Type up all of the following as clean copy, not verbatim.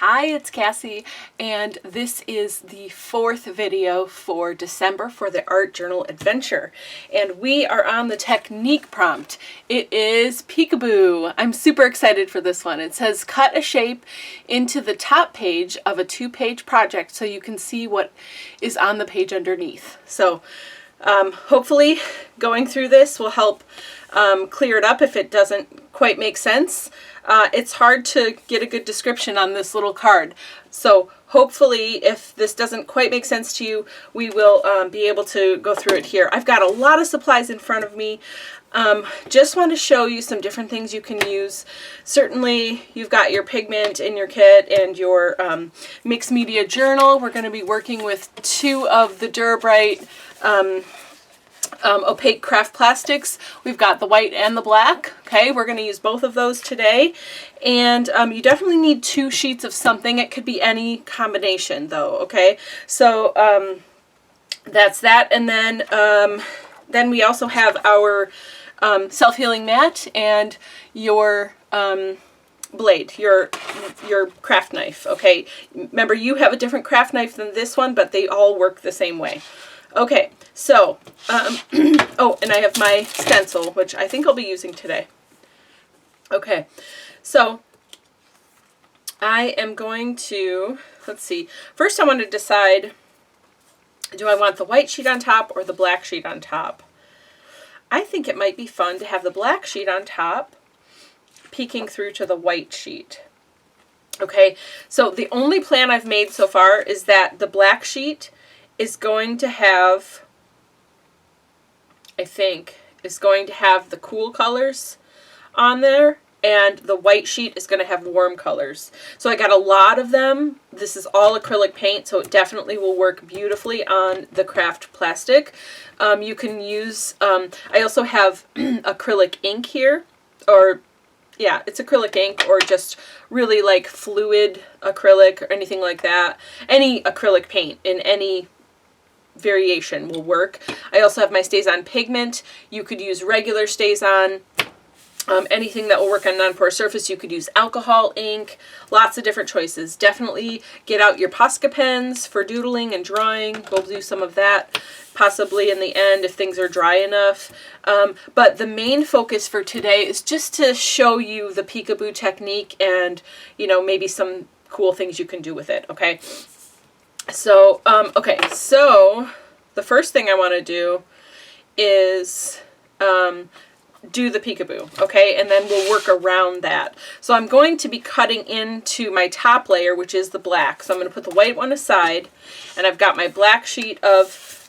Hi, it's Cassie, and this is the fourth video for December for the Art Journal Adventure. And we are on the technique prompt. It is peekaboo. I'm super excited for this one. It says cut a shape into the top page of a 2-page project so you can see what is on the page underneath. So hopefully going through this will help clear it up if it doesn't quite make sense. It's hard to get a good description on this little card. So hopefully if this doesn't quite make sense to you, we will be able to go through it here. I've got a lot of supplies in front of me. Just want to show you some different things you can use. Certainly you've got your pigment in your kit and your mixed media journal. We're going to be working with 2 of the Durabrite opaque craft plastics. We've got the white and the black. Okay, we're going to use both of those today. And you definitely need 2 sheets of something. It could be any combination though. Okay, so that's that. And then we also have our self-healing mat and your blade, your craft knife. Okay, remember you have a different craft knife than this one, but they all work the same way. Okay, so, oh, and I have my stencil, which I think I'll be using today. Okay, so I am going to, let's see, first I want to decide, do I want the white sheet on top or the black sheet on top? I think it might be fun to have the black sheet on top, peeking through to the white sheet. Okay, so the only plan I've made so far is that the black sheet is going to have, I think, is going to have the cool colors on there, and the white sheet is going to have warm colors. So I got a lot of them. This is all acrylic paint, so it definitely will work beautifully on the craft plastic. You can use, I also have acrylic ink here, or yeah, it's acrylic ink, or just really like fluid acrylic or anything like that. Any acrylic paint in any variation will work. I also have my StazOn pigment. You could use regular StazOn. Anything that will work on non-porous surface. You could use alcohol ink. Lots of different choices. Definitely get out your Posca pens for doodling and drawing. We'll do some of that possibly in the end if things are dry enough. But the main focus for today is just to show you the peekaboo technique and, you know, maybe some cool things you can do with it. Okay. So, okay, so the first thing I want to do is do the peekaboo, okay, and then we'll work around that. So I'm going to be cutting into my top layer, which is the black. So I'm going to put the white one aside, and I've got my black sheet of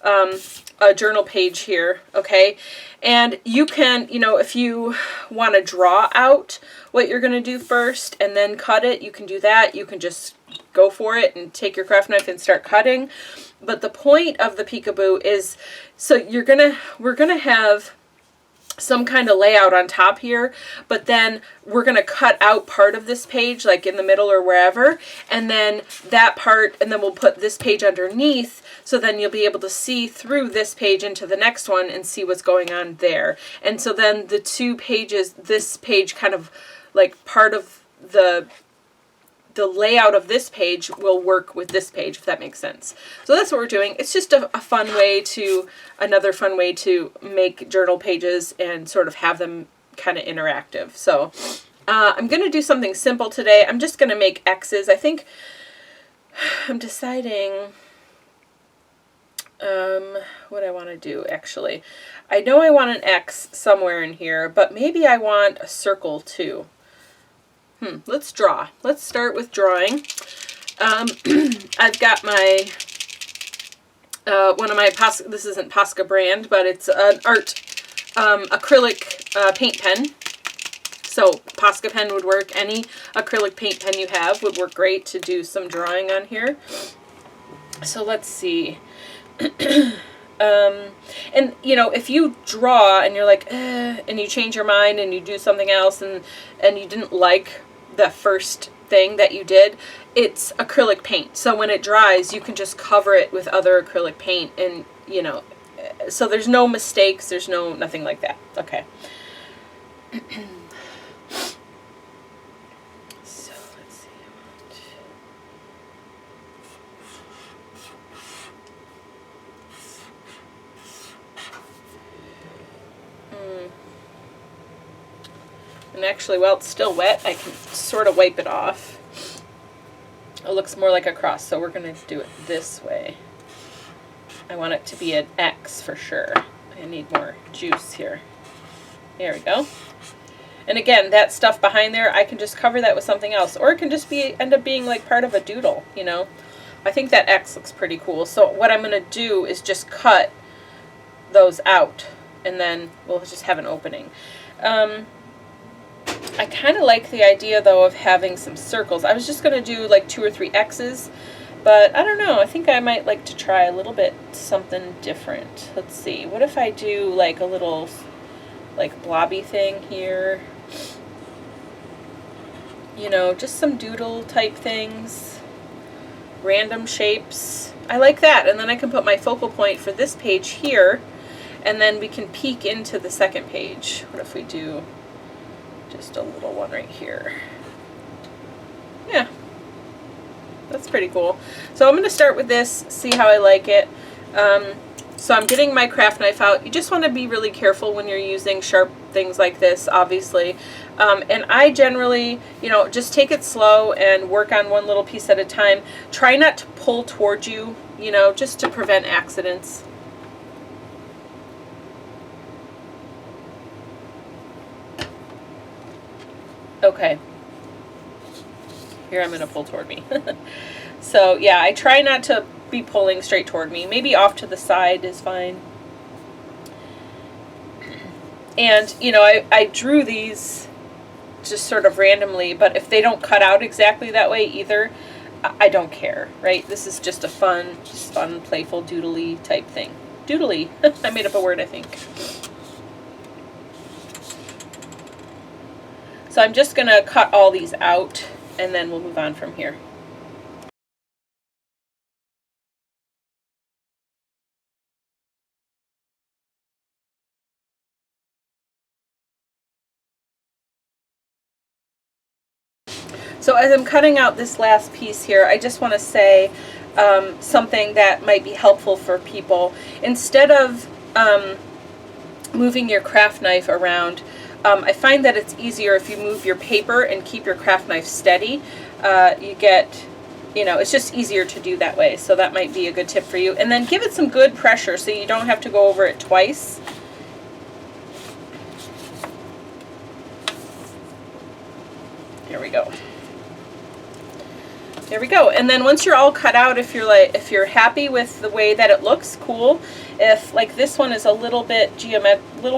a journal page here, okay, and you can, you know, if you want to draw out what you're going to do first and then cut it, you can do that. You can just go for it and take your craft knife and start cutting. But the point of the peekaboo is, so we're gonna have some kind of layout on top here, but then we're going to cut out part of this page, like in the middle or wherever, and then that part, and then we'll put this page underneath, so then you'll be able to see through this page into the next one and see what's going on there. And so then the 2 pages, this page kind of like part of the layout of this page will work with this page, if that makes sense. So that's what we're doing. It's just a fun way to, another fun way to make journal pages and sort of have them kind of interactive. So I'm going to do something simple today. I'm just going to make X's. I think I'm deciding what I want to do, actually. I know I want an X somewhere in here, but maybe I want a circle too. Let's draw. Let's start with drawing. I've got my, one of my Posca, this isn't Posca brand, but it's an art acrylic paint pen. So Posca pen would work. Any acrylic paint pen you have would work great to do some drawing on here. So let's see. And you know, if you draw and you're like, and you change your mind and you do something else and you didn't like the first thing that you did, it's acrylic paint. So when it dries, you can just cover it with other acrylic paint, and you know, so there's no mistakes, there's nothing like that. Okay. So let's see. And actually, while it's still wet, I can sort of wipe it off. It looks more like a cross, so we're going to do it this way. I want it to be an X for sure. I need more juice here. There we go. And again, that stuff behind there, I can just cover that with something else. Or it can just be end up being like part of a doodle, you know. I think that X looks pretty cool. So what I'm going to do is just cut those out. And then we'll just have an opening. I kind of like the idea, though, of having some circles. I was just going to do like 2 or 3 X's. But I don't know. I think I might like to try a little bit something different. Let's see. What if I do like a little like blobby thing here? You know, just some doodle type things. Random shapes. I like that. And then I can put my focal point for this page here. And then we can peek into the second page. What if we do just a little one right here? Yeah. That's pretty cool. So I'm going to start with this, see how I like it. So I'm getting my craft knife out. You just want to be really careful when you're using sharp things like this, obviously. And I generally, you know, just take it slow and work on one little piece at a time. Try not to pull towards you, you know, just to prevent accidents. Okay. Here, I'm going to pull toward me. So yeah, I try not to be pulling straight toward me. Maybe off to the side is fine. And you know, I drew these just sort of randomly, but if they don't cut out exactly that way either, I don't care, right? This is just a fun, playful, doodly type thing. Doodly. I made up a word, I think. So I'm just going to cut all these out, and then we'll move on from here. So as I'm cutting out this last piece here, I just want to say something that might be helpful for people. Instead of moving your craft knife around, I find that it's easier if you move your paper and keep your craft knife steady. You get, you know, it's just easier to do that way. So that might be a good tip for you. And then give it some good pressure so you don't have to go over it twice. There we go. There we go. And then once you're all cut out, if you're happy with the way that it looks, cool. If like this one is a little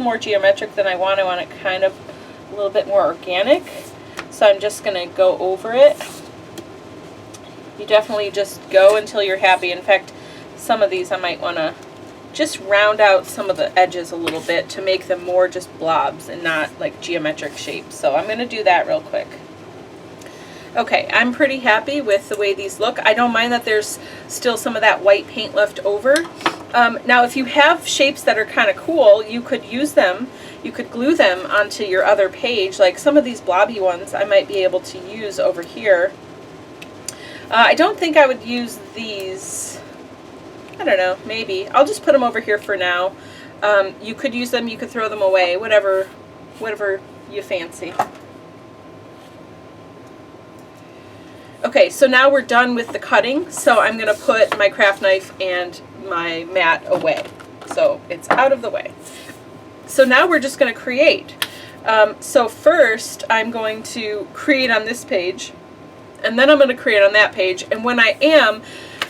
more geometric than I want it kind of a little bit more organic. So I'm just going to go over it. You definitely just go until you're happy. In fact, some of these I might want to just round out some of the edges a little bit to make them more just blobs and not like geometric shapes. So I'm going to do that real quick. Okay, I'm pretty happy with the way these look. I don't mind that there's still some of that white paint left over. Now, if you have shapes that are kind of cool, you could use them. You could glue them onto your other page. Like some of these blobby ones I might be able to use over here. I don't think I would use these. I don't know, maybe. I'll just put them over here for now. You could use them, you could throw them away, whatever you fancy. Okay, so now we're done with the cutting, so I'm going to put my craft knife and my mat away. So it's out of the way. So now we're just going to create. So first I'm going to create on this page, and then I'm going to create on that page, and when I am,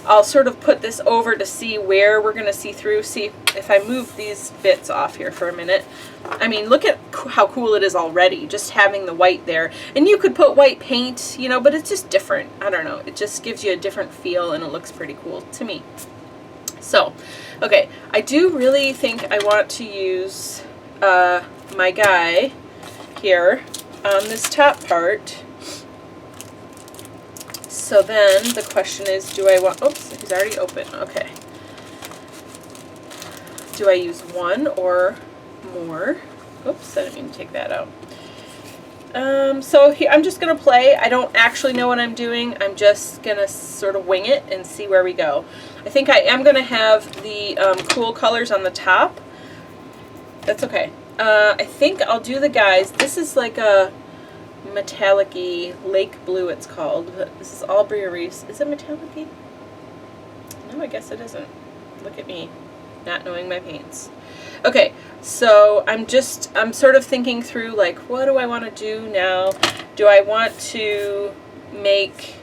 I'll sort of put this over to see where we're going to see through. See, if I move these bits off here for a minute, I mean, look at how cool it is already, just having the white there. And you could put white paint, you know, but it's just different. I don't know. It just gives you a different feel, and it looks pretty cool to me. So, okay, I do really think I want to use my guy here on this top part. So then the question is, do I want, oops, he's already open, okay. Do I use one or more? Oops, I didn't mean to take that out. So here, I'm just going to play. I don't actually know what I'm doing. I'm just going to sort of wing it and see where we go. I think I am going to have the cool colors on the top. That's okay. I think I'll do the guys. This is like a metallic-y lake blue, it's called. But this is Aubrey Reese. Is it metallic-y? No, I guess it isn't. Look at me, not knowing my paints. Okay, so I'm sort of thinking through, like, what do I want to do now? Do I want to make...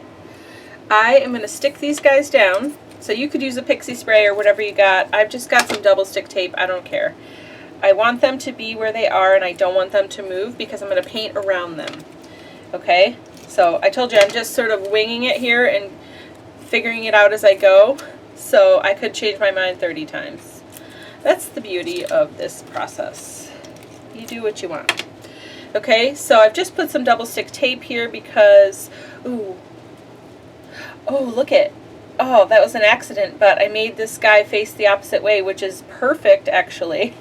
I am going to stick these guys down. So you could use a pixie spray or whatever you got. I've just got some double stick tape. I don't care. I want them to be where they are, and I don't want them to move because I'm going to paint around them. Okay? So I told you I'm just sort of winging it here and figuring it out as I go. So I could change my mind 30 times. That's the beauty of this process. You do what you want. Okay, so I've just put some double stick tape here because, ooh, oh, look it. Oh, that was an accident, but I made this guy face the opposite way, which is perfect, actually.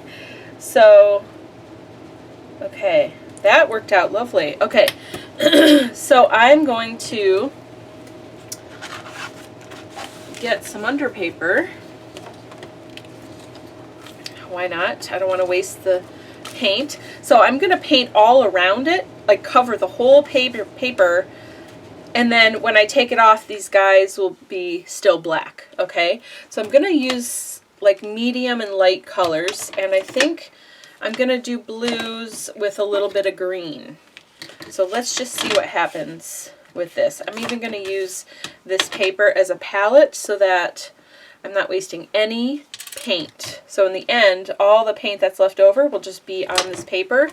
So, okay, that worked out lovely. Okay, so I'm going to get some underpaper. Why not? I don't want to waste the paint. So I'm going to paint all around it, like cover the whole paper, and then when I take it off, these guys will be still black, okay? So I'm going to use like medium and light colors, and I think I'm going to do blues with a little bit of green. So let's just see what happens with this. I'm even going to use this paper as a palette so that I'm not wasting any paint. So in the end, all the paint that's left over will just be on this paper,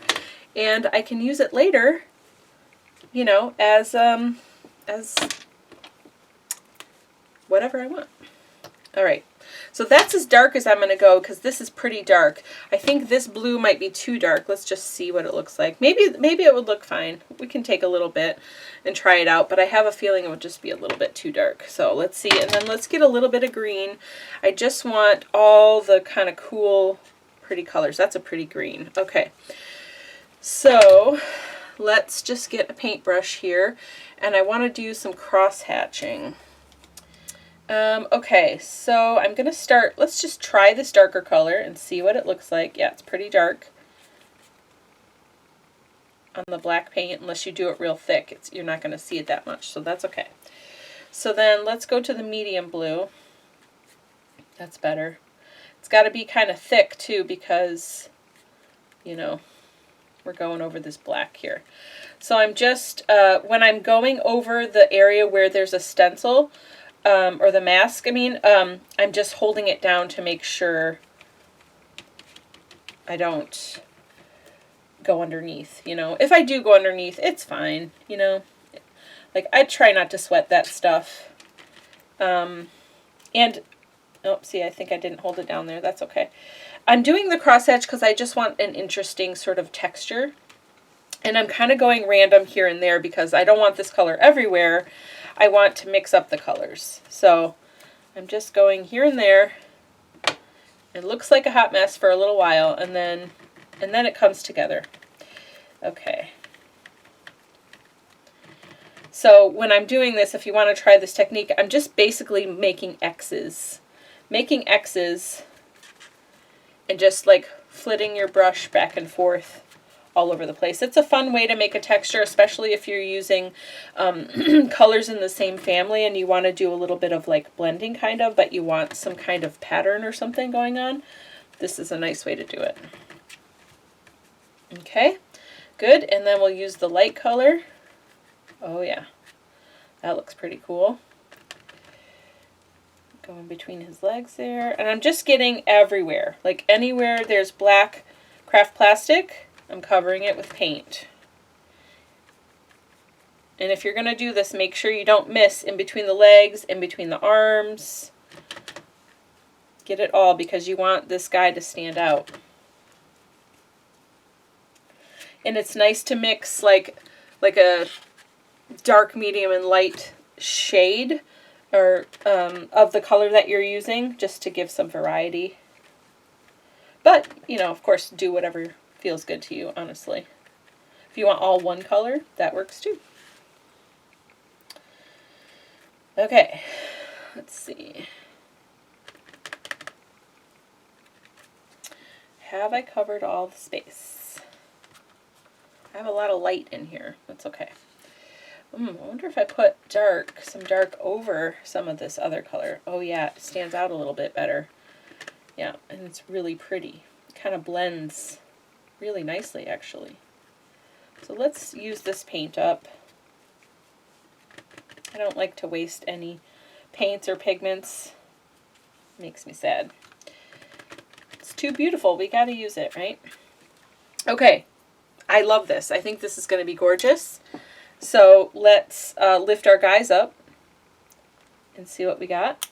and I can use it later, you know, as whatever I want. All right, so that's as dark as I'm going to go because this is pretty dark. I think this blue might be too dark. Let's just see what it looks like. Maybe it would look fine. We can take a little bit and try it out, but I have a feeling it would just be a little bit too dark. So let's see, and then let's get a little bit of green. I just want all the kind of cool, pretty colors. That's a pretty green. Okay, so let's just get a paintbrush here, and I want to do some cross hatching. Okay, so I'm going to start, let's just try this darker color and see what it looks like. Yeah, it's pretty dark on the black paint. Unless you do it real thick, you're not going to see it that much, so that's okay. So then let's go to the medium blue. That's better. It's got to be kind of thick too because, you know, we're going over this black here. So I'm just, when I'm going over the area where there's a stencil, or the mask, I mean, I'm just holding it down to make sure I don't go underneath, you know. If I do go underneath, it's fine, you know. Like, I try not to sweat that stuff. And, oh, see, I think I didn't hold it down there. That's okay. I'm doing the crosshatch because I just want an interesting sort of texture. And I'm kind of going random here and there because I don't want this color everywhere. I want to mix up the colors. So I'm just going here and there. It looks like a hot mess for a little while, and then it comes together. Okay. So when I'm doing this, if you want to try this technique, I'm just basically making X's. Making X's and just like flitting your brush back and forth all over the place. It's a fun way to make a texture, especially if you're using colors in the same family and you want to do a little bit of like blending kind of, but you want some kind of pattern or something going on. This is a nice way to do it. Okay, good. And then we'll use the light color. Oh yeah, that looks pretty cool. Going between his legs there. And I'm just getting everywhere, like anywhere there's black craft plastic, I'm covering it with paint. And if you're going to do this, make sure you don't miss in between the legs, in between the arms. Get it all because you want this guy to stand out. And it's nice to mix like a dark, medium, and light shade or of the color that you're using, just to give some variety. But, you know, of course, do whatever feels good to you, honestly. If you want all one color, that works too. Okay, let's see. have I covered all the space? I have a lot of light in here. That's okay. I wonder if I put some dark over some of this other color. Oh yeah, it stands out a little bit better. Yeah, and it's really pretty. It kind of blends really nicely, actually. So let's use this paint up. I don't like to waste any paints or pigments. Makes me sad. It's too beautiful. We got to use it, right? Okay. I love this. I think this is going to be gorgeous. So let's lift our guys up and see what we got.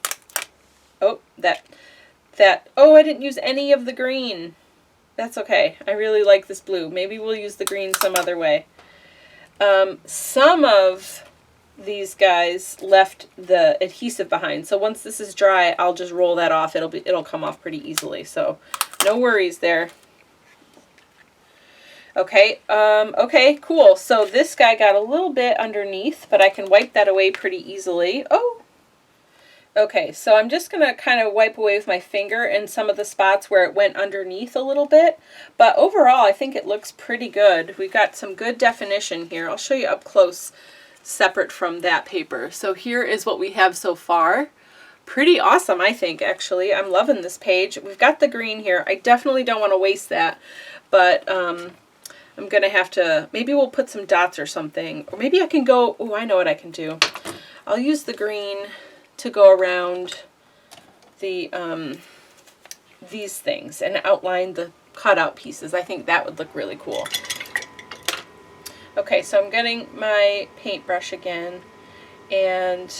Oh, oh, I didn't use any of the green. That's okay. I really like this blue. Maybe we'll use the green some other way. Some of these guys left the adhesive behind. So once this is dry, I'll just roll that off. It'll come off pretty easily. So no worries there. Okay, okay, cool. So this guy got a little bit underneath, but I can wipe that away pretty easily. Oh, okay, so I'm just going to kind of wipe away with my finger in some of the spots where it went underneath a little bit. But overall, I think it looks pretty good. We've got some good definition here. I'll show you up close, separate from that paper. So here is what we have so far. Pretty awesome, I think, actually. I'm loving this page. We've got the green here. I definitely don't want to waste that, but I'm going to have to, maybe we'll put some dots or something. Or maybe I can go, oh, I know what I can do. I'll use the green to go around the these things and outline the cutout pieces. I think that would look really cool. Okay, so I'm getting my paintbrush again, and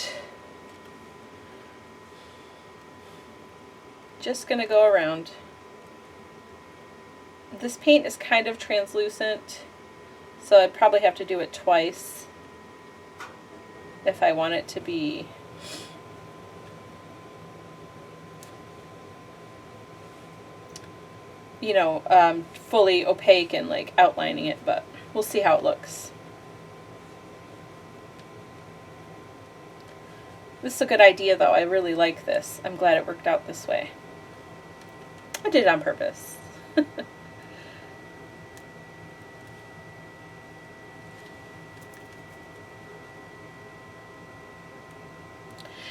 just going to go around. This paint is kind of translucent, so I'd probably have to do it twice if I want it to be fully opaque and like outlining it, but we'll see how it looks. This is a good idea though. I really like this. I'm glad it worked out this way. I did it on purpose.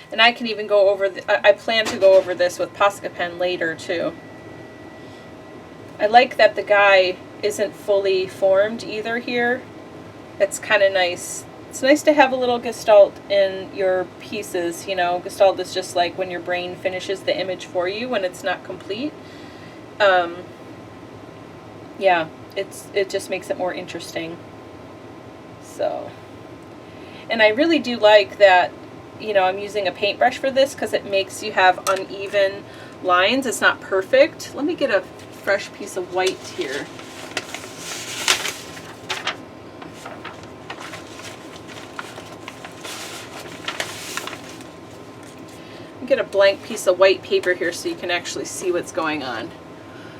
And I can even go over, I plan to go over this with Posca pen later too. I like that the guy isn't fully formed either here. It's kind of nice. It's nice to have a little gestalt in your pieces, you know. Gestalt is just like when your brain finishes the image for you when it's not complete. Yeah, it just makes it more interesting. So, and I really do like that, you know, I'm using a paintbrush for this because it makes you have uneven lines. It's not perfect. Let me get a fresh piece of white here. Get a blank piece of white paper here so you can actually see what's going on.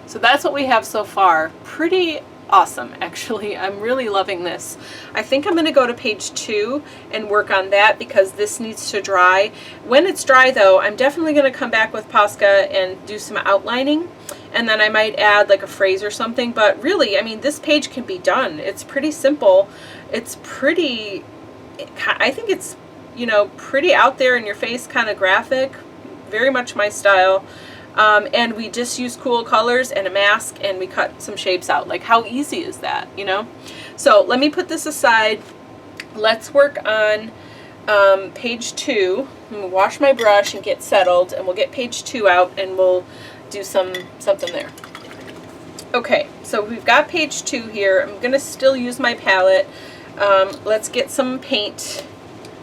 So that's what we have so far. Pretty awesome, actually. I'm really loving this. I think I'm going to go to page 2 and work on that because this needs to dry. When it's dry though, I'm definitely going to come back with Posca and do some outlining, and then I might add like a phrase or something. But really, I mean, this page can be done. It's pretty simple. It's pretty, I think it's, you know, pretty out there in your face kind of graphic. Very much my style. And we just use cool colors and a mask, and we cut some shapes out. Like, how easy is that, you know? So let me put this aside. Let's work on page 2. I'm going to wash my brush and get settled, and we'll get page 2 out, and we'll do something there. Okay, so we've got page 2 here. I'm going to still use my palette. Let's get some paint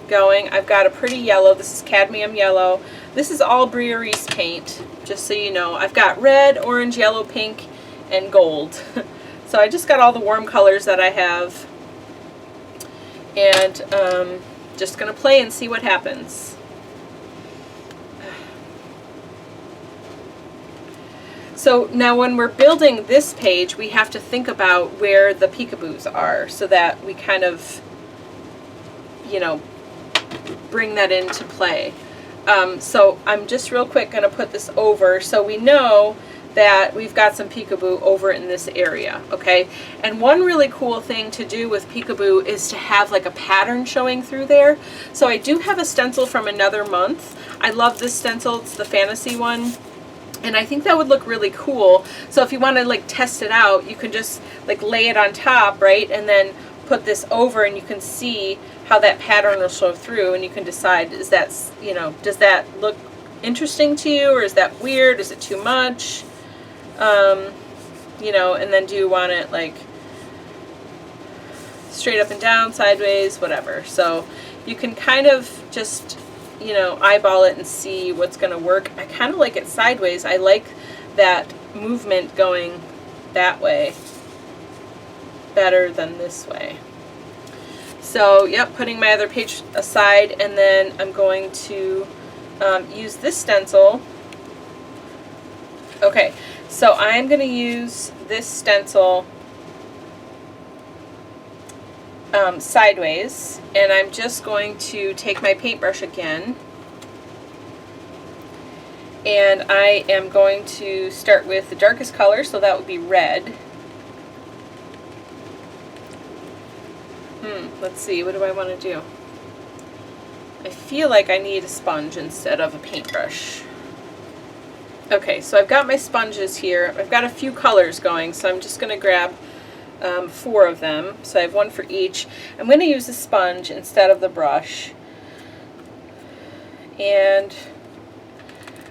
going. I've got a pretty yellow. This is cadmium yellow. This is all Briareese paint, just so you know. I've got red, orange, yellow, pink, and gold. So I just got all the warm colors that I have. And just going to play and see what happens. So now when we're building this page, we have to think about where the peekaboos are so that we kind of, you know, bring that into play. So I'm just real quick going to put this over so we know that we've got some peekaboo over in this area, okay? And one really cool thing to do with peekaboo is to have like a pattern showing through there. So I do have a stencil from another month. I love this stencil, it's the fantasy one. And I think that would look really cool. So if you want to like test it out, you can just like lay it on top, right? And then put this over and you can see how that pattern will show through, and you can decide, is that, you know, does that look interesting to you, or is that weird? Is it too much? You know, and then do you want it like straight up and down, sideways, whatever. So you can kind of just, you know, eyeball it and see what's going to work. I kind of like it sideways. I like that movement going that way better than this way. So, yep, putting my other page aside, and then I'm going to use this stencil. Okay, so I'm going to use this stencil sideways, and I'm just going to take my paintbrush again, and I am going to start with the darkest color, so that would be red. Let's see, what do I want to do? I feel like I need a sponge instead of a paintbrush. Okay, so I've got my sponges here. I've got a few colors going, so I'm just going to grab 4 of them. So I have 1 for each. I'm going to use a sponge instead of the brush. And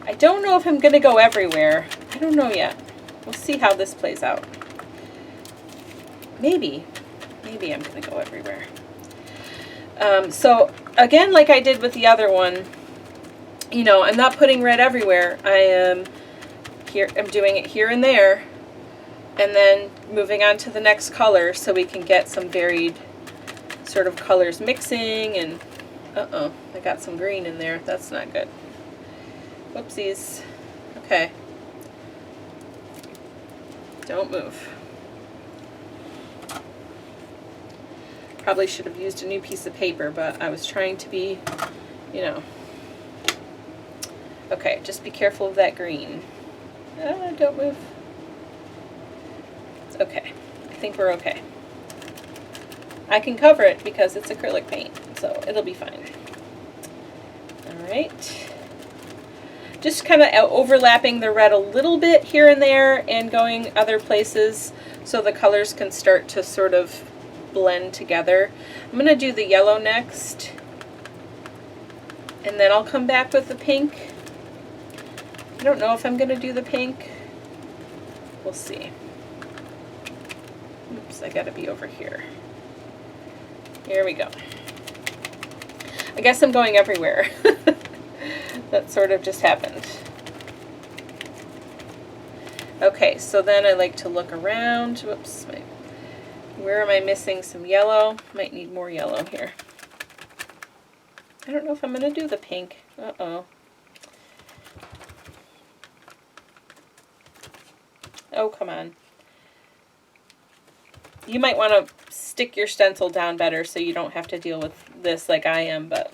I don't know if I'm going to go everywhere. I don't know yet. We'll see how this plays out. Maybe I'm going to go everywhere. So again, like I did with the other one, you know, I'm not putting red everywhere. I am here, I'm doing it here and there, and then moving on to the next color so we can get some varied sort of colors mixing. And I got some green in there. That's not good. Whoopsies. Okay. Don't move. Probably should have used a new piece of paper, but I was trying to be, you know. Okay, just be careful of that green. Don't move. Okay, I think we're okay. I can cover it because it's acrylic paint, so it'll be fine. Alright. Just kind of overlapping the red a little bit here and there and going other places so the colors can start to sort of blend together. I'm going to do the yellow next, and then I'll come back with the pink. I don't know if I'm going to do the pink. We'll see. Oops, I got to be over here. Here we go. I guess I'm going everywhere. That sort of just happened. Okay, so then I like to look around. Whoops, where am I missing some yellow? Might need more yellow here. I don't know if I'm going to do the pink. Uh-oh. Oh, come on. You might want to stick your stencil down better so you don't have to deal with this like I am, but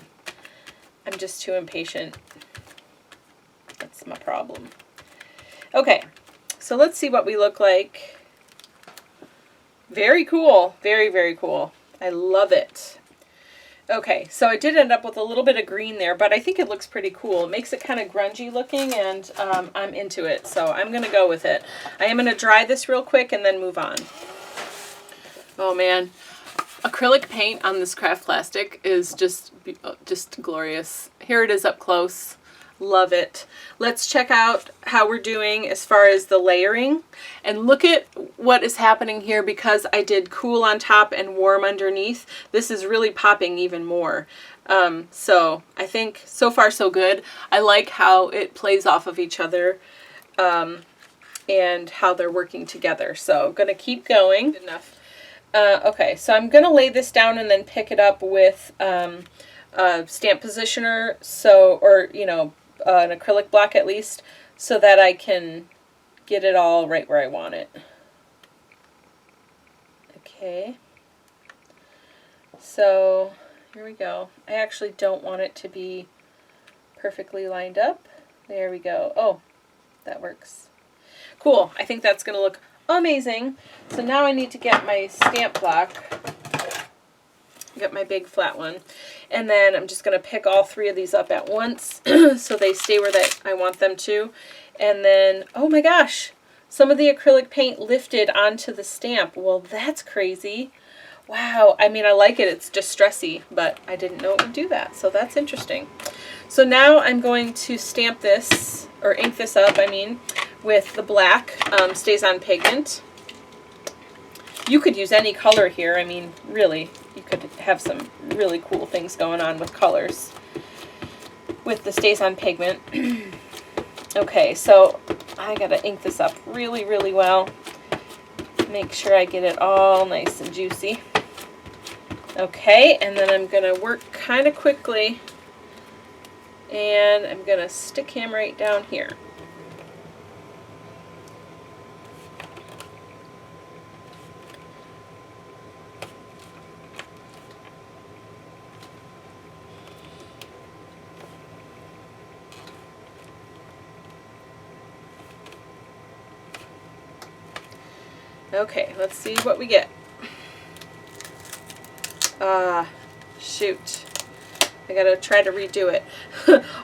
I'm just too impatient. That's my problem. Okay, so let's see what we look like. Very cool. Very, very cool. I love it. Okay, so I did end up with a little bit of green there, but I think it looks pretty cool. It makes it kind of grungy looking, and I'm into it, so I'm going to go with it. I am going to dry this real quick and then move on. Oh man, acrylic paint on this craft plastic is just glorious. Here it is up close. Love it. Let's check out how we're doing as far as the layering, and look at what is happening here because I did cool on top and warm underneath. This is really popping even more. So I think so far so good. I like how it plays off of each other and how they're working together. So I'm going to keep going. Good enough. Okay, so I'm going to lay this down and then pick it up with a stamp positioner, or you know, an acrylic block at least, so that I can get it all right where I want it. Okay, so here we go. I actually don't want it to be perfectly lined up. There we go. Oh, that works. Cool. I think that's going to look amazing. So now I need to get my stamp block. Get my big flat one. And then I'm just going to pick all 3 of these up at once so they stay where I want them to. And then, oh my gosh, some of the acrylic paint lifted onto the stamp. Well, that's crazy. Wow. I mean, I like it. It's distressy, but I didn't know it would do that. So that's interesting. So now I'm going to stamp this, or ink this up, I mean, with the black Stays On pigment. You could use any color here. I mean, really, you could have some really cool things going on with colors with the Stays On pigment. Okay, so I gotta ink this up really, really well. Make sure I get it all nice and juicy. Okay, and then I'm gonna work kind of quickly, and I'm gonna stick him right down here. Okay, let's see what we get. Shoot. I gotta try to redo it.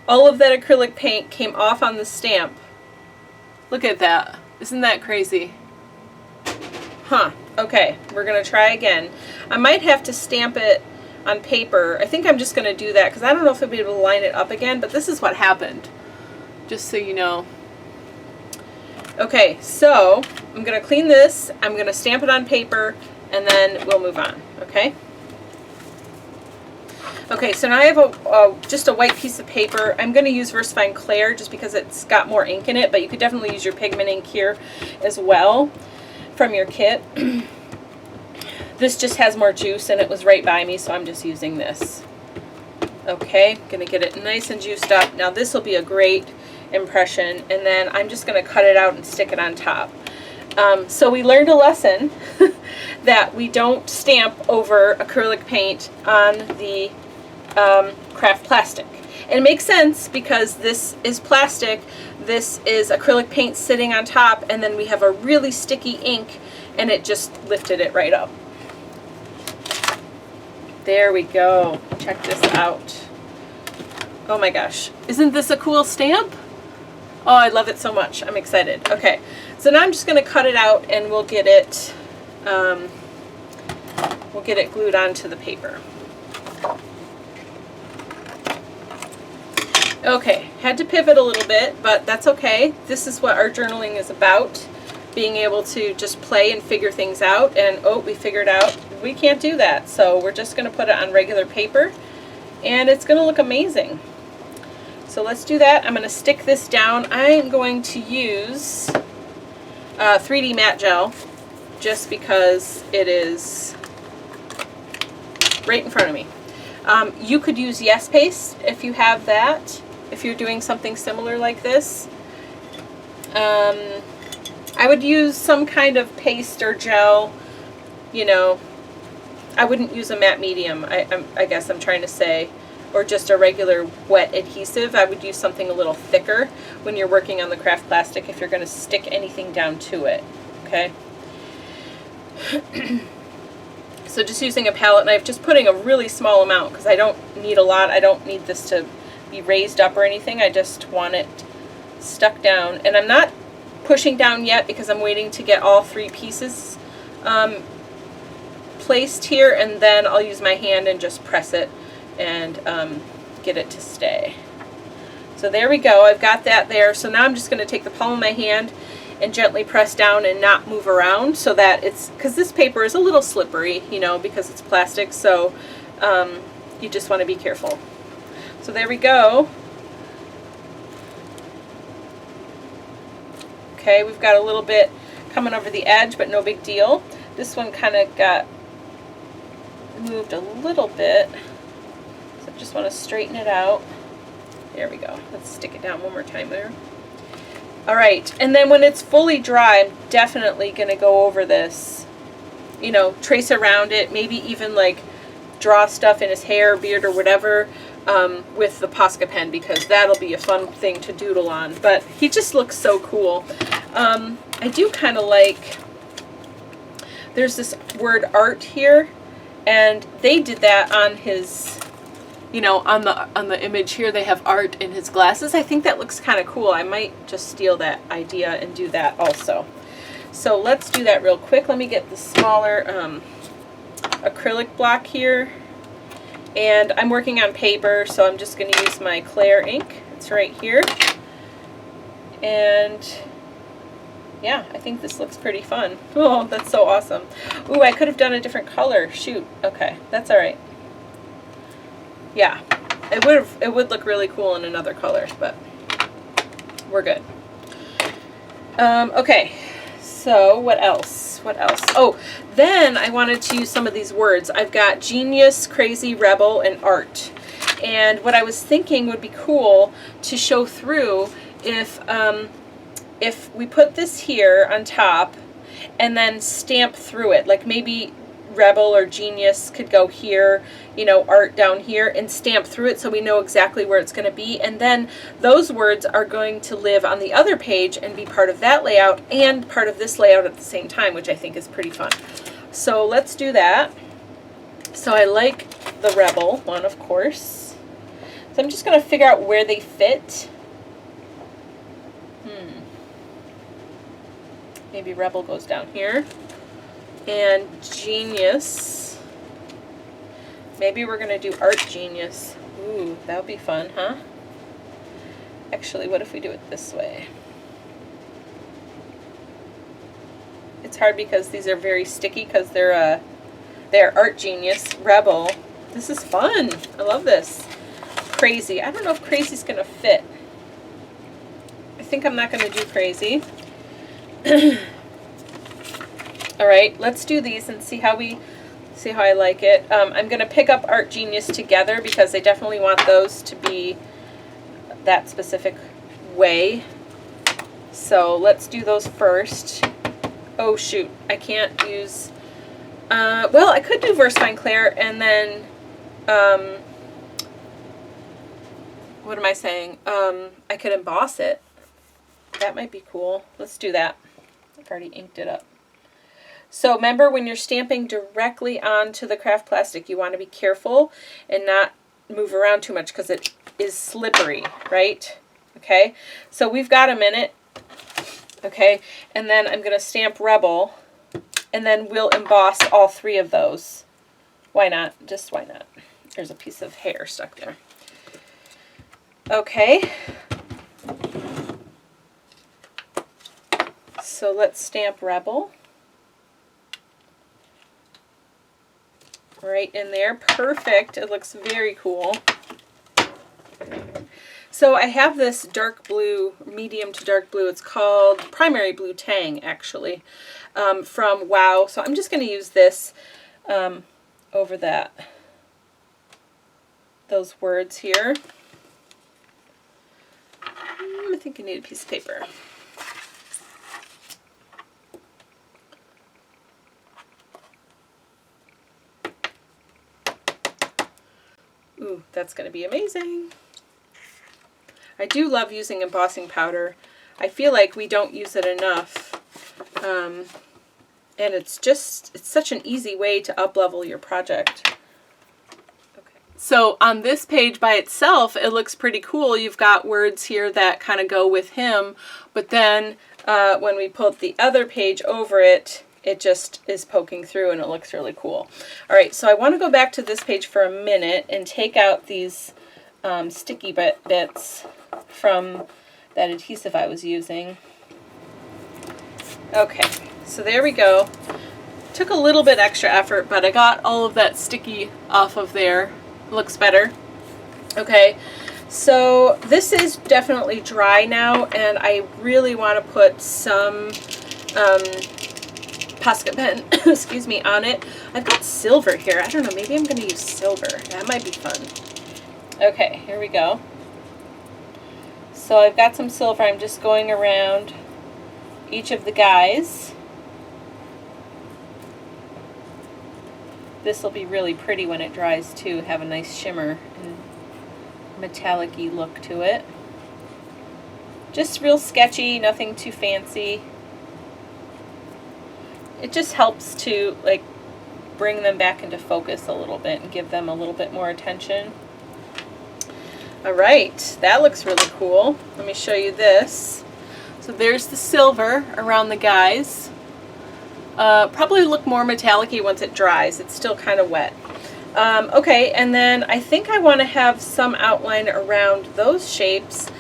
All of that acrylic paint came off on the stamp. Look at that. Isn't that crazy? Huh. Okay, we're gonna try again. I might have to stamp it on paper. I think I'm just gonna do that because I don't know if I'll be able to line it up again, but this is what happened. Just so you know. Okay, so I'm going to clean this, I'm going to stamp it on paper, and then we'll move on, okay? Okay, so now I have just a white piece of paper. I'm going to use VersaFine Clair just because it's got more ink in it, but you could definitely use your pigment ink here as well from your kit. This just has more juice, and it was right by me, so I'm just using this. Okay, going to get it nice and juiced up. Now this will be a great impression, and then I'm just going to cut it out and stick it on top. So we learned a lesson that we don't stamp over acrylic paint on the craft plastic. And it makes sense because this is plastic, this is acrylic paint sitting on top, and then we have a really sticky ink, and it just lifted it right up. There we go. Check this out. Oh my gosh. Isn't this a cool stamp? Oh, I love it so much. I'm excited. Okay, so now I'm just going to cut it out, and we'll get it glued onto the paper. Okay, had to pivot a little bit, but that's okay. This is what our journaling is about, being able to just play and figure things out. And oh, we figured out we can't do that, so we're just going to put it on regular paper, and it's going to look amazing. So let's do that. I'm going to stick this down. I'm going to use 3D matte gel just because it is right in front of me. You could use Yes Paste if you have that, if you're doing something similar like this. I would use some kind of paste or gel, you know. I wouldn't use a matte medium, I guess I'm trying to say, or just a regular wet adhesive. I would use something a little thicker when you're working on the craft plastic if you're going to stick anything down to it, okay? So just using a palette knife, just putting a really small amount because I don't need a lot. I don't need this to be raised up or anything. I just want it stuck down. And I'm not pushing down yet because I'm waiting to get all 3 pieces placed here, and then I'll use my hand and just press it and get it to stay. So there we go. I've got that there. So now I'm just going to take the palm of my hand and gently press down and not move around so that it's, because this paper is a little slippery, you know, because it's plastic, so you just want to be careful. So there we go. Okay, we've got a little bit coming over the edge, but no big deal. This one kind of got moved a little bit, so I just want to straighten it out. There we go. Let's stick it down one more time there. Alright, and then when it's fully dry, I'm definitely going to go over this, you know, trace around it, maybe even like draw stuff in his hair, beard, or whatever with the Posca pen, because that'll be a fun thing to doodle on. But he just looks so cool. I do kind of like, there's this word art here, and they did that on his, you know, on the image here, they have art in his glasses. I think that looks kind of cool. I might just steal that idea and do that also. So let's do that real quick. Let me get the smaller acrylic block here. And I'm working on paper, so I'm just going to use my Claire ink. It's right here. And yeah, I think this looks pretty fun. Oh, that's so awesome. Ooh, I could have done a different color. Shoot. Okay, that's all right. Yeah, it would look really cool in another color, but we're good. Okay, so what else? What else? Oh, then I wanted to use some of these words. I've got genius, crazy, rebel, and art. And what I was thinking would be cool to show through if we put this here on top and then stamp through it, like maybe rebel or genius could go here, you know, art down here, and stamp through it so we know exactly where it's going to be. And then those words are going to live on the other page and be part of that layout and part of this layout at the same time, which I think is pretty fun. So let's do that. So I like the rebel one, of course. So I'm just going to figure out where they fit. Maybe rebel goes down here. And genius. Maybe we're going to do art genius. Ooh, that would be fun, huh? Actually, what if we do it this way? It's hard because these are very sticky because they're art genius. Rebel. This is fun. I love this. Crazy. I don't know if crazy's going to fit. I think I'm not going to do crazy. All right, let's do these and see how I like it. I'm going to pick up Art Genius together because I definitely want those to be that specific way. So let's do those first. Oh shoot, I can't use, well, I could do Versefine Claire and then, what am I saying? I could emboss it. That might be cool. Let's do that. I've already inked it up. So remember, when you're stamping directly onto the craft plastic, you want to be careful and not move around too much because it is slippery, right? Okay, so we've got a minute. Okay, and then I'm going to stamp Rebel, and then we'll emboss all three of those. Why not? Just why not? There's a piece of hair stuck there. Okay. So let's stamp Rebel. Right in there. Perfect. It looks very cool. So I have this dark blue, medium to dark blue. It's called Primary Blue Tang, actually, from Wow. So I'm just going to use this over those words here. I think I need a piece of paper. Ooh, that's going to be amazing. I do love using embossing powder. I feel like we don't use it enough. And it's such an easy way to up-level your project. Okay. So on this page by itself, it looks pretty cool. You've got words here that kind of go with him, but then when we put the other page over it, it just is poking through and it looks really cool. All right, so I want to go back to this page for a minute and take out these sticky bits from that adhesive I was using. Okay, so there we go. Took a little bit extra effort, but I got all of that sticky off of there. Looks better. Okay, so this is definitely dry now, and I really want to put some Posca pen, excuse me, on it. I've got silver here. I don't know, maybe I'm going to use silver. That might be fun. Okay, here we go. So I've got some silver. I'm just going around each of the guys. This will be really pretty when it dries too. Have a nice shimmer and metallic-y look to it. Just real sketchy, nothing too fancy. it just helps to like bring them back into focus a little bit and give them a little bit more attention. All right, that looks really cool. Let me show you this. So there's the silver around the guys. Probably look more metallic-y once it dries. It's still kind of wet. Okay, and then I think I want to have some outline around those shapes.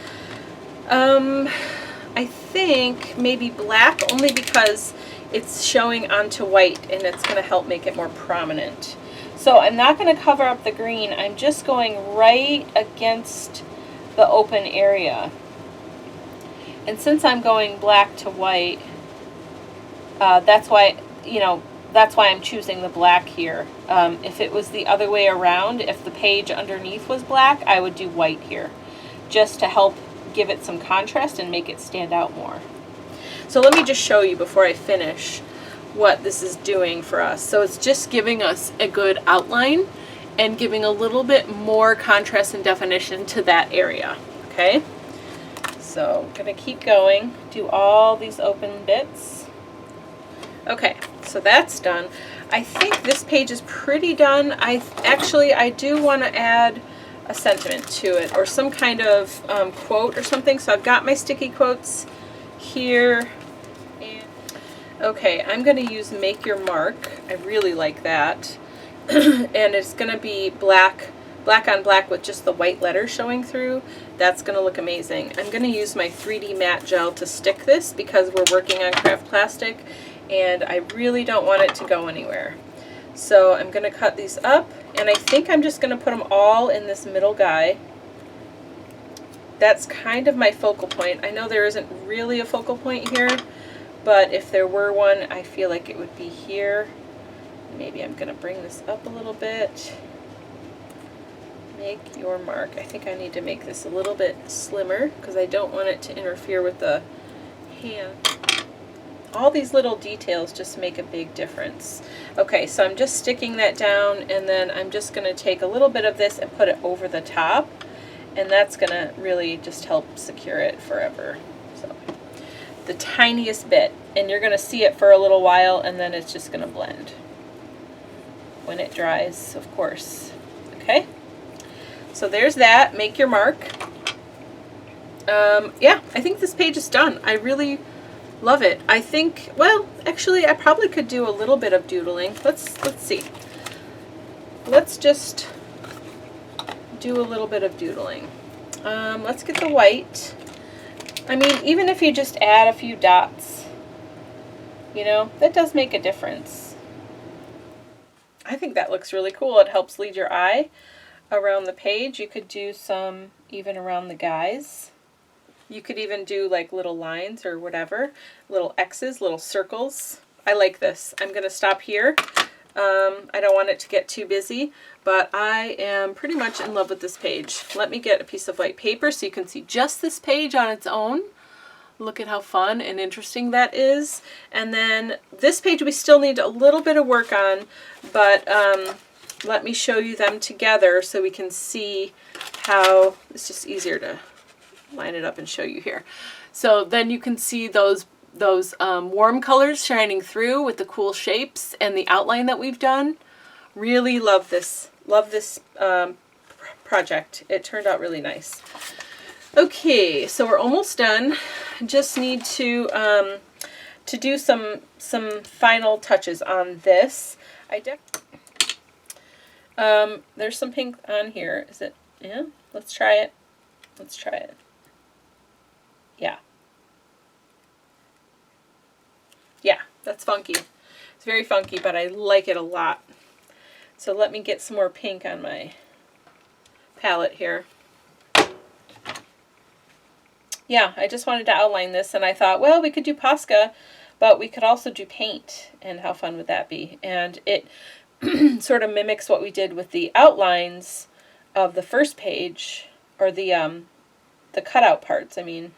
I think maybe black, only because it's showing onto white and it's going to help make it more prominent. So I'm not going to cover up the green. I'm just going right against the open area. And since I'm going black to white, that's why, you know, that's why I'm choosing the black here. If it was the other way around, if the page underneath was black, I would do white here, just to help give it some contrast and make it stand out more. So let me just show you before I finish what this is doing for us. So it's just giving us a good outline and giving a little bit more contrast and definition to that area, okay? So I'm gonna keep going, do all these open bits. Okay, so that's done. I think this page is pretty done. I do want to add a sentiment to it, or some kind of quote or something. So I've got my sticky quotes here. And okay, I'm going to use Make Your Mark. I really like that. And it's going to be black on black with just the white letters showing through. That's going to look amazing. I'm going to use my 3D matte gel to stick this because we're working on craft plastic and I really don't want it to go anywhere. So I'm going to cut these up, and I think I'm just going to put them all in this middle guy. That's kind of my focal point. I know there isn't really a focal point here, but if there were one, I feel like it would be here. Maybe I'm going to bring this up a little bit. Make your mark. I think I need to make this a little bit slimmer because I don't want it to interfere with the hand. All these little details just make a big difference. Okay, so I'm just sticking that down, and then I'm just going to take a little bit of this and put it over the top, and that's going to really just help secure it forever. So the tiniest bit, and you're going to see it for a little while, and then it's just going to blend when it dries, of course. Okay, so there's that. Make your mark. Yeah, I think this page is done. I really love it. I think, well, actually I probably could do a little bit of doodling. Let's see. Let's just do a little bit of doodling. Let's get the white. I mean, even if you just add a few dots, you know, that does make a difference. I think that looks really cool. It helps lead your eye around the page. You could do some even around the guys. You could even do like little lines or whatever, little X's, little circles. I like this. I'm going to stop here. I don't want it to get too busy, but I am pretty much in love with this page. Let me get a piece of white paper so you can see just this page on its own. Look at how fun and interesting that is. And then this page we still need a little bit of work on, but let me show you them together so we can see how it's just easier to line it up and show you here. So then you can see those warm colors shining through with the cool shapes and the outline that we've done. Really love this. Love this project. It turned out really nice. Okay, so we're almost done. Just need to do some final touches on this. There's some pink on here. Is it? Yeah. Let's try it. Let's try it. Yeah. Yeah, that's funky. It's very funky, but I like it a lot. So let me get some more pink on my palette here. Yeah, I just wanted to outline this, and I thought, well, we could do Posca, but we could also do paint, and how fun would that be? And it sort of mimics what we did with the outlines of the first page, or the cutout parts, I mean.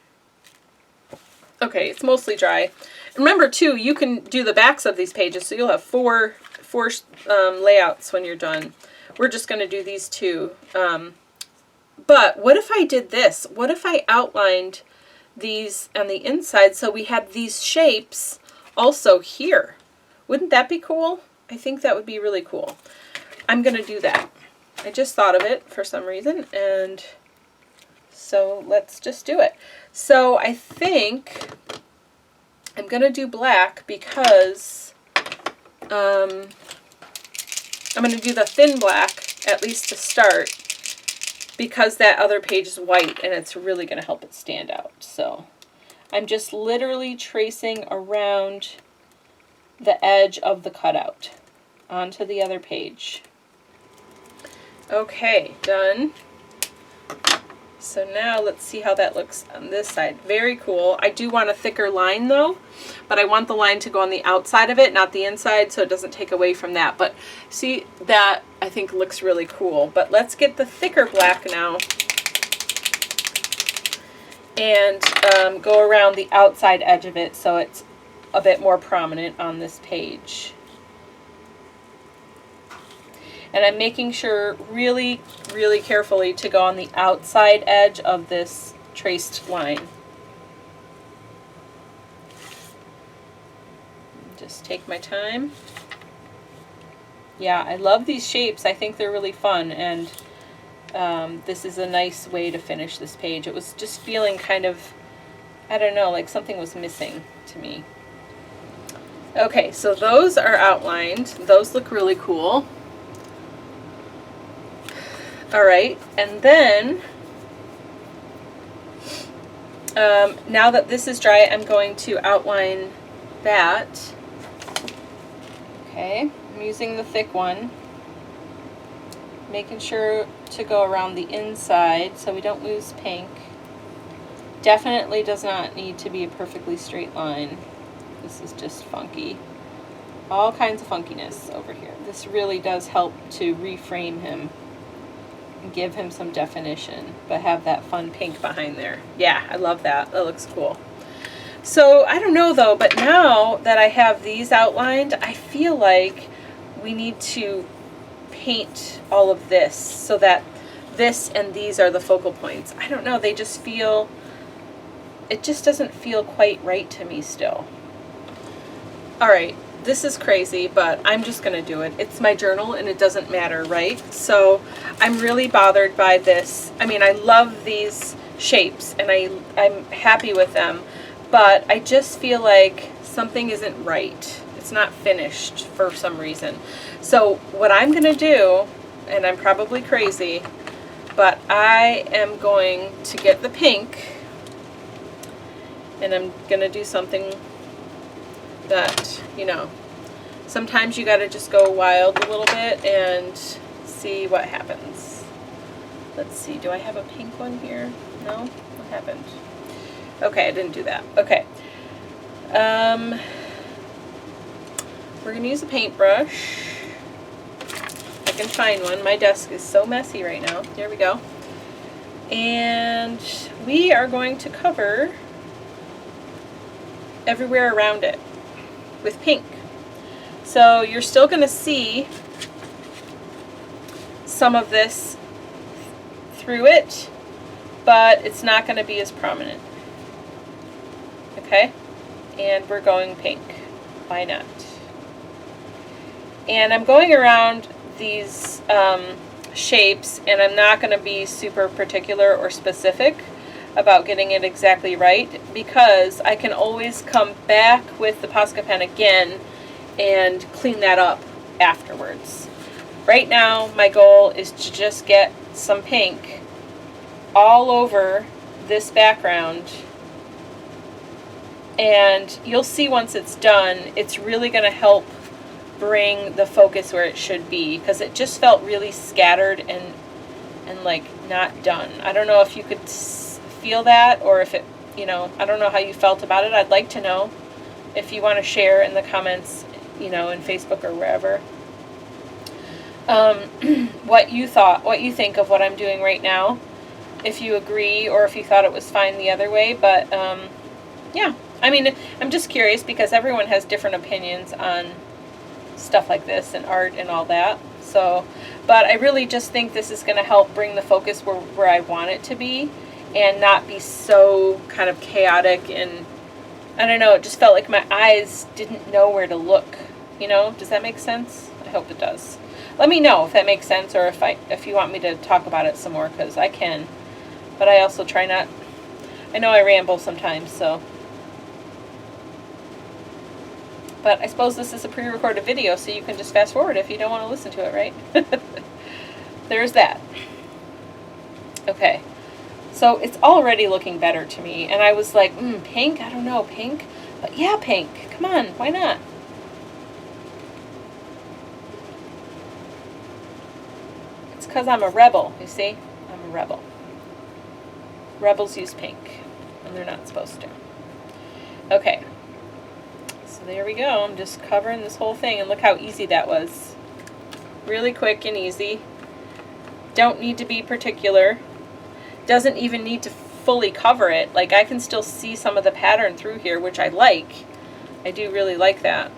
Okay, it's mostly dry. Remember, too, you can do the backs of these pages, so you'll have four layouts when you're done. We're just going to do these two. But what if I did this? What if I outlined these on the inside so we had these shapes also here? Wouldn't that be cool? I think that would be really cool. I'm going to do that. I just thought of it for some reason, and so let's just do it. So I think I'm going to do black because I'm going to do the thin black, at least to start, because that other page is white, and it's really going to help it stand out. So I'm just literally tracing around the edge of the cutout onto the other page. Okay, done. So now let's see how that looks on this side. Very cool. I do want a thicker line though, but I want the line to go on the outside of it, not the inside, so it doesn't take away from that. But see, that I think looks really cool. But let's get the thicker black now and go around the outside edge of it so it's a bit more prominent on this page. And I'm making sure really, really carefully to go on the outside edge of this traced line. Just take my time. Yeah, I love these shapes. I think they're really fun, and this is a nice way to finish this page. It was just feeling kind of, I don't know, like something was missing to me. Okay, so those are outlined. Those look really cool. All right, and then now that this is dry, I'm going to outline that. Okay, I'm using the thick one, making sure to go around the inside so we don't lose pink. Definitely does not need to be a perfectly straight line. This is just funky. All kinds of funkiness over here. This really does help to reframe him and give him some definition, but have that fun pink behind there. Yeah, I love that. That looks cool. So I don't know though, but now that I have these outlined, I feel like we need to paint all of this so that this and these are the focal points. I don't know, they just feel, it just doesn't feel quite right to me still. All right. This is crazy, but I'm just going to do it. It's my journal and it doesn't matter, right? So I'm really bothered by this. I mean, I love these shapes and I'm happy with them, but I just feel like something isn't right. It's not finished for some reason. So what I'm going to do, and I'm probably crazy, but I am going to get the pink and I'm going to do something that, you know, sometimes you got to just go wild a little bit and see what happens. Let's see, do I have a pink one here? No? What happened? Okay, I didn't do that. Okay. We're going to use a paintbrush. I can find one. My desk is so messy right now. There we go. And we are going to cover everywhere around it with pink. So you're still going to see some of this through it, but it's not going to be as prominent. Okay? And we're going pink. Why not? And I'm going around these shapes, and I'm not going to be super particular or specific about getting it exactly right, because I can always come back with the Posca pen again and clean that up afterwards. Right now, my goal is to just get some pink all over this background, and you'll see once it's done, it's really going to help bring the focus where it should be, because it just felt really scattered and like not done. I don't know if you could feel that, or if it, you know, I don't know how you felt about it. I'd like to know if you want to share in the comments, you know, in Facebook or wherever, what you thought, what you think of what I'm doing right now, if you agree or if you thought it was fine the other way. But yeah, I mean, I'm just curious because everyone has different opinions on stuff like this and art and all that. So, but I really just think this is going to help bring the focus where I want it to be, and not be so kind of chaotic, and I don't know, it just felt like my eyes didn't know where to look You know, does that make sense? I hope it does. Let me know if that makes sense, or if you want me to talk about it some more, because I can. But I also try not. I know I ramble sometimes, so. But I suppose this is a pre-recorded video, so you can just fast forward if you don't want to listen to it, right? There's that. Okay. So it's already looking better to me. And I was like, pink? I don't know, pink? But yeah, pink. Come on, why not? It's because I'm a rebel, you see? I'm a rebel. Rebels use pink, and they're not supposed to. Okay. So there we go. I'm just covering this whole thing, and look how easy that was. Really quick and easy. Don't need to be particular. Doesn't even need to fully cover it. Like, I can still see some of the pattern through here, which I like. I do really like that.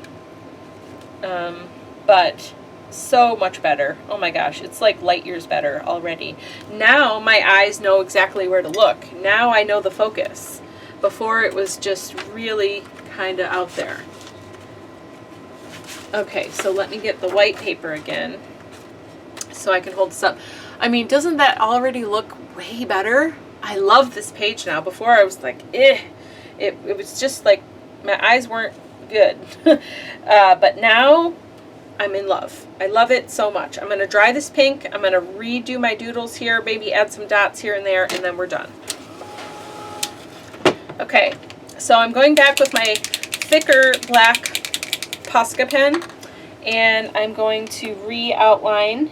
But so much better. Oh my gosh, it's like light years better already. Now my eyes know exactly where to look. Now I know the focus. Before it was just really kind of out there. Okay, so let me get the white paper again so I can hold this up. I mean, doesn't that already look way better? I love this page now. Before I was like, eh. It was just like my eyes weren't good. But now I'm in love. I love it so much. I'm going to dry this pink. I'm going to redo my doodles here, maybe add some dots here and there, and then we're done. Okay, so I'm going back with my thicker black Posca pen, and I'm going to re-outline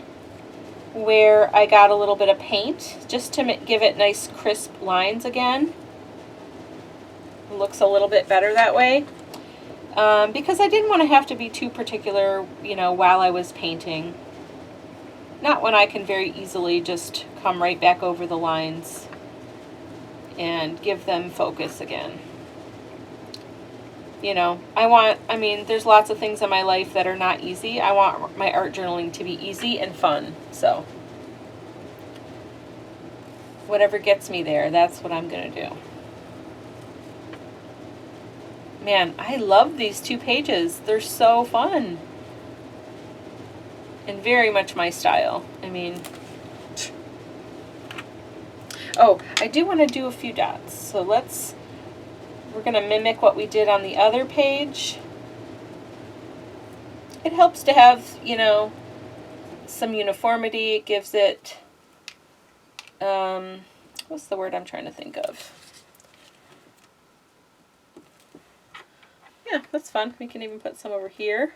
where I got a little bit of paint, just to give it nice crisp lines again. It looks a little bit better that way. Because I didn't want to have to be too particular, you know, while I was painting. Not when I can very easily just come right back over the lines and give them focus again. You know, I mean, there's lots of things in my life that are not easy. I want my art journaling to be easy and fun, so whatever gets me there, that's what I'm going to do. Man, I love these 2 pages. They're so fun. And very much my style. I mean, oh, I do want to do a few dots. So we're going to mimic what we did on the other page. It helps to have, you know, some uniformity. It gives it, what's the word I'm trying to think of? Yeah, that's fun. We can even put some over here.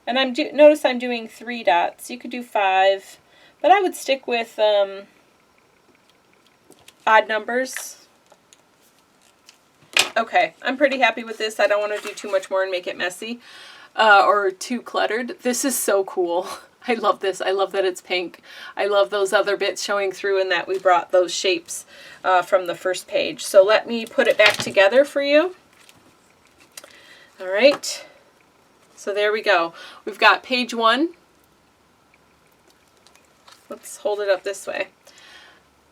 And notice I'm doing 3 dots. You could do 5, but I would stick with odd numbers. Okay, I'm pretty happy with this. I don't want to do too much more and make it messy or too cluttered. This is so cool. I love this. I love that it's pink. I love those other bits showing through and that we brought those shapes from the first page. So let me put it back together for you. All right, so there we go. We've got page 1. Let's hold it up this way.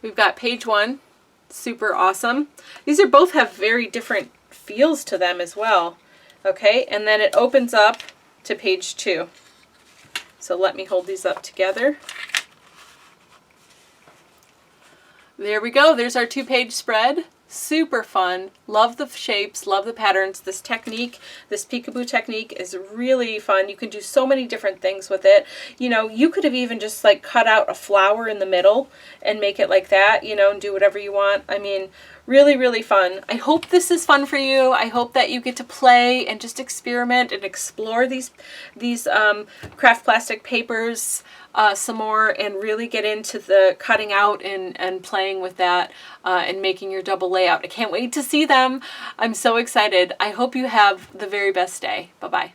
We've got page 1, super awesome. These are both have very different feels to them as well. Okay, and then it opens up to page 2. So let me hold these up together. There we go. There's our 2-page spread. Super fun. Love the shapes, love the patterns. This technique, this peekaboo technique is really fun. You can do so many different things with it. You know, you could have even just like cut out a flower in the middle and make it like that, you know, and do whatever you want. I mean, really, really fun. I hope this is fun for you. I hope that you get to play and just experiment and explore these craft plastic papers some more and really get into the cutting out and playing with that and making your double layout. I can't wait to see them. I'm so excited. I hope you have the very best day. Bye-bye.